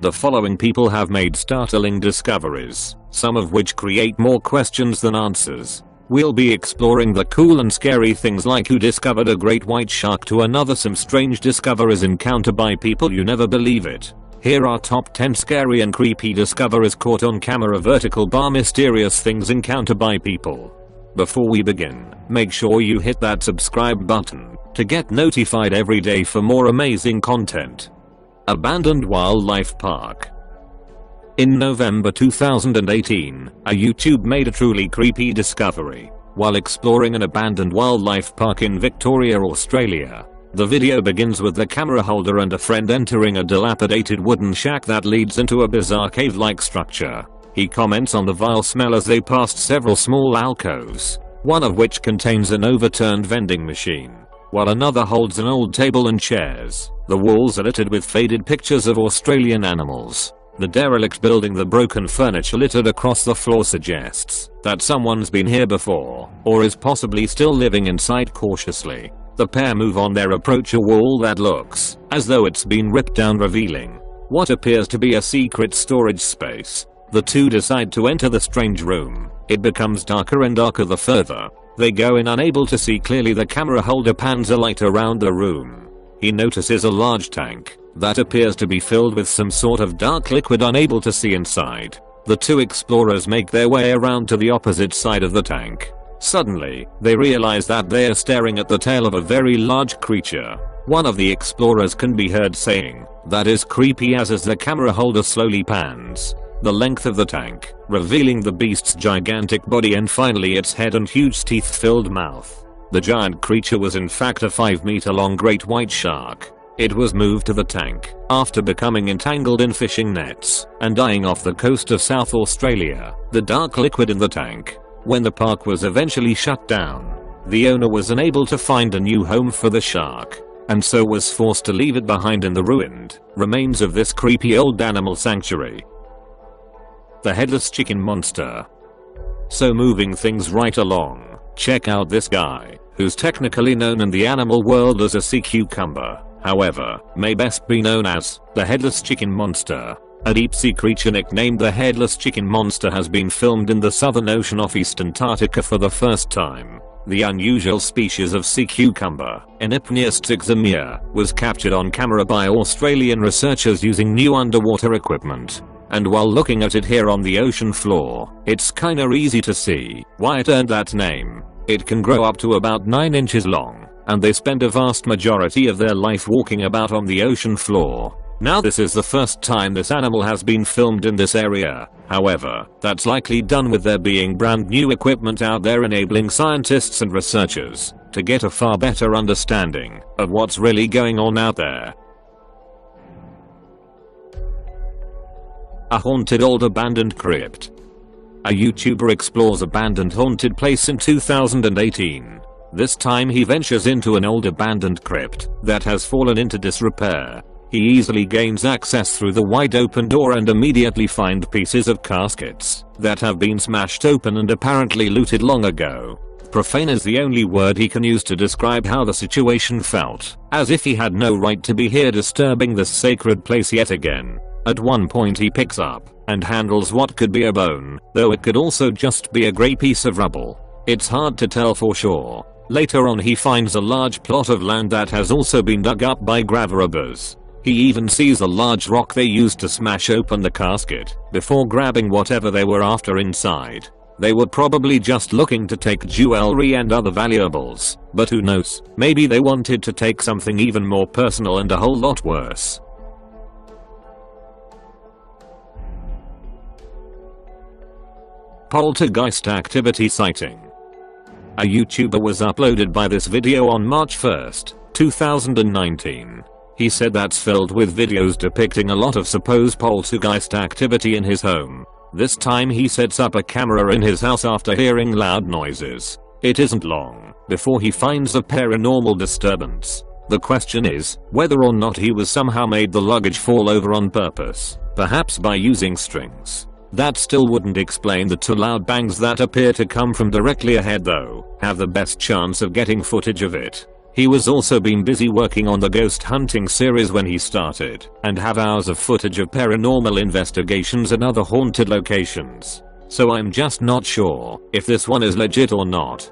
The following people have made startling discoveries, some of which create more questions than answers. We'll be exploring the cool and scary things like who discovered a great white shark to another some strange discoveries encountered by people you never believe it. Here are top 10 scary and creepy discoveries caught on camera vertical bar mysterious things encountered by people. Before we begin, make sure you hit that subscribe button to get notified every day for more amazing content. Abandoned wildlife park. In November 2018, a YouTube made a truly creepy discovery while exploring an abandoned wildlife park in Victoria, Australia. The video begins with the camera holder and a friend entering a dilapidated wooden shack that leads into a bizarre cave-like structure. He comments on the vile smell as they passed several small alcoves, one of which contains an overturned vending machine, while another holds an old table and chairs. The walls are littered with faded pictures of Australian animals. The derelict building, the broken furniture littered across the floor suggests that someone's been here before, or is possibly still living inside. Cautiously, the pair move on. They approach a wall that looks as though it's been ripped down, revealing what appears to be a secret storage space. The two decide to enter the strange room. It becomes darker and darker the further they go in, unable to see clearly. The camera holder pans a light around the room. He notices a large tank that appears to be filled with some sort of dark liquid, unable to see inside. The two explorers make their way around to the opposite side of the tank. Suddenly, they realize that they are staring at the tail of a very large creature. One of the explorers can be heard saying, "That is creepy," as the camera holder slowly pans the length of the tank, revealing the beast's gigantic body and finally its head and huge teeth-filled mouth. The giant creature was in fact a 5-meter-long great white shark. It was moved to the tank after becoming entangled in fishing nets and dying off the coast of South Australia. The dark liquid in the tank. When the park was eventually shut down, the owner was unable to find a new home for the shark, and so was forced to leave it behind in the ruined remains of this creepy old animal sanctuary. The headless chicken monster. So moving things right along, check out this guy, who's technically known in the animal world as a sea cucumber, however, may best be known as the headless chicken monster. A deep-sea creature nicknamed the headless chicken monster has been filmed in the Southern Ocean off East Antarctica for the first time. The unusual species of sea cucumber, Enipneus zixamia, was captured on camera by Australian researchers using new underwater equipment. And while looking at it here on the ocean floor, it's kinda easy to see why it earned that name. It can grow up to about 9 inches long, and they spend a vast majority of their life walking about on the ocean floor. Now this is the first time this animal has been filmed in this area. However, that's likely done with there being brand new equipment out there enabling scientists and researchers to get a far better understanding of what's really going on out there. A haunted old abandoned crypt. A YouTuber explores abandoned haunted place in 2018. This time he ventures into an old abandoned crypt that has fallen into disrepair. He easily gains access through the wide open door and immediately finds pieces of caskets that have been smashed open and apparently looted long ago. Profane is the only word he can use to describe how the situation felt, as if he had no right to be here disturbing this sacred place yet again. At one point he picks up and handles what could be a bone, though it could also just be a grey piece of rubble. It's hard to tell for sure. Later on he finds a large plot of land that has also been dug up by grave robbers. He even sees a large rock they used to smash open the casket before grabbing whatever they were after inside. They were probably just looking to take jewelry and other valuables, but who knows, maybe they wanted to take something even more personal and a whole lot worse. Poltergeist activity sighting. A YouTuber was uploaded by this video on March 1st, 2019. He said that's filled with videos depicting a lot of supposed poltergeist activity in his home. This time he sets up a camera in his house after hearing loud noises. It isn't long before he finds a paranormal disturbance. The question is whether or not he was somehow made the luggage fall over on purpose, perhaps by using strings. That still wouldn't explain the two loud bangs that appear to come from directly ahead though. Have the best chance of getting footage of it. He was also been busy working on the ghost hunting series when he started, and have hours of footage of paranormal investigations and other haunted locations. So I'm just not sure if this one is legit or not.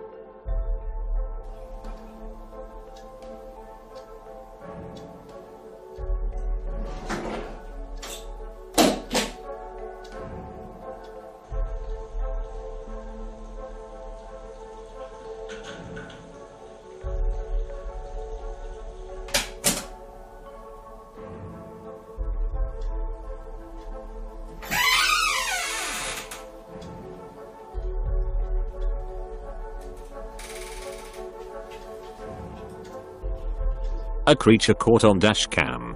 A creature caught on dashcam.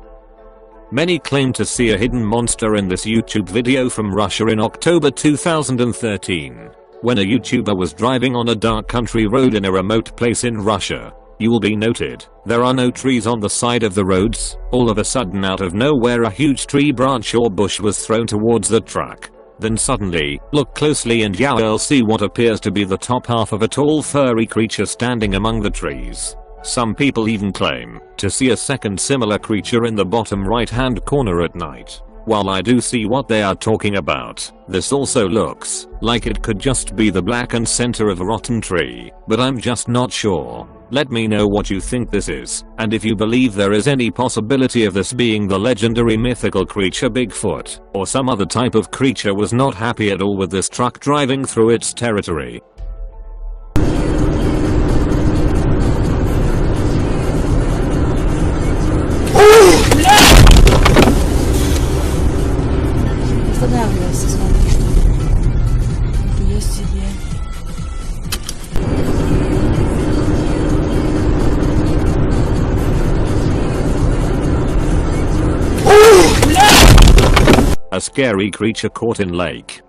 Many claim to see a hidden monster in this YouTube video from Russia in October 2013. When a YouTuber was driving on a dark country road in a remote place in Russia. You will be noted, there are no trees on the side of the roads. All of a sudden, out of nowhere, a huge tree branch or bush was thrown towards the truck. Then suddenly, look closely and you'll see what appears to be the top half of a tall furry creature standing among the trees. Some people even claim to see a second similar creature in the bottom right hand corner at night. While I do see what they are talking about, this also looks like it could just be the blackened center of a rotten tree, but I'm just not sure. Let me know what you think this is, and if you believe there is any possibility of this being the legendary mythical creature Bigfoot, or some other type of creature was not happy at all with this truck driving through its territory. Останавливайся, смотри, что нихуя себе. A scary creature caught in lake.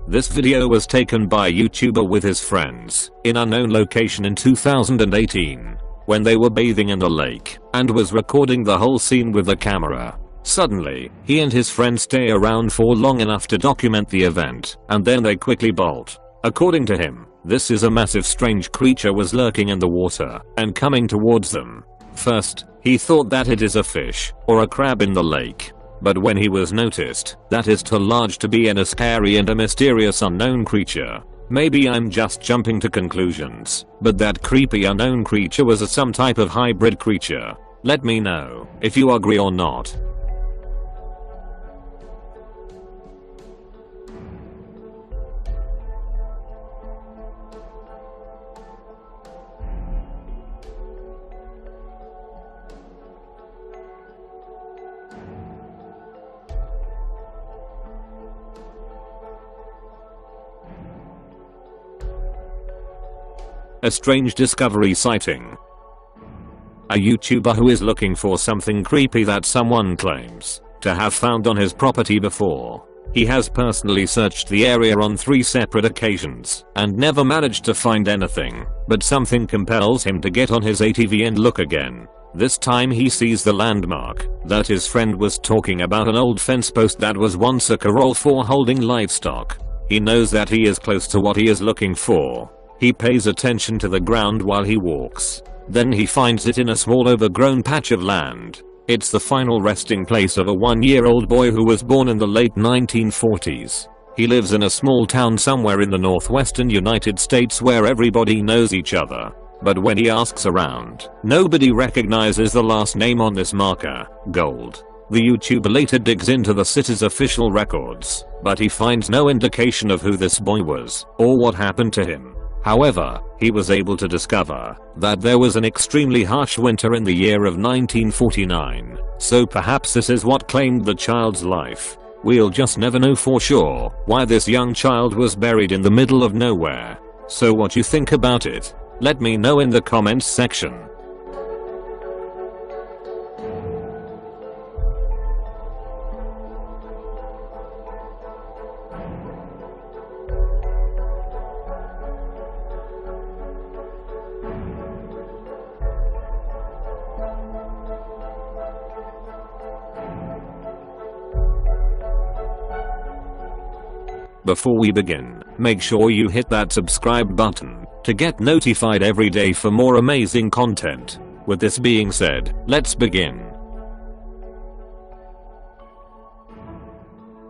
This video was taken by a YouTuber with his friends in unknown location in 2018 when they were bathing in the lake and was recording the whole scene with the camera. Suddenly, he and his friend stay around for long enough to document the event, and then they quickly bolt. According to him, this is a massive strange creature was lurking in the water and coming towards them. First, he thought that it is a fish or a crab in the lake. But when he was noticed, that is too large to be a scary and a mysterious unknown creature. Maybe I'm just jumping to conclusions, but that creepy unknown creature was some type of hybrid creature. Let me know if you agree or not. A strange discovery sighting. A YouTuber who is looking for something creepy that someone claims to have found on his property before. He has personally searched the area on 3 separate occasions and never managed to find anything, but something compels him to get on his ATV and look again. This time he sees the landmark that his friend was talking about, an old fence post that was once a corral for holding livestock. He knows that he is close to what he is looking for. He pays attention to the ground while he walks. Then he finds it in a small overgrown patch of land. It's the final resting place of a 1-year-old boy who was born in the late 1940s. He lives in a small town somewhere in the northwestern United States where everybody knows each other. But when he asks around, nobody recognizes the last name on this marker, Gold. The YouTuber later digs into the city's official records, but he finds no indication of who this boy was or what happened to him. However, he was able to discover that there was an extremely harsh winter in the year of 1949, so perhaps this is what claimed the child's life. We'll just never know for sure why this young child was buried in the middle of nowhere. So what you think about it? Let me know in the comments section. Before we begin, make sure you hit that subscribe button to get notified every day for more amazing content. With this being said, let's begin.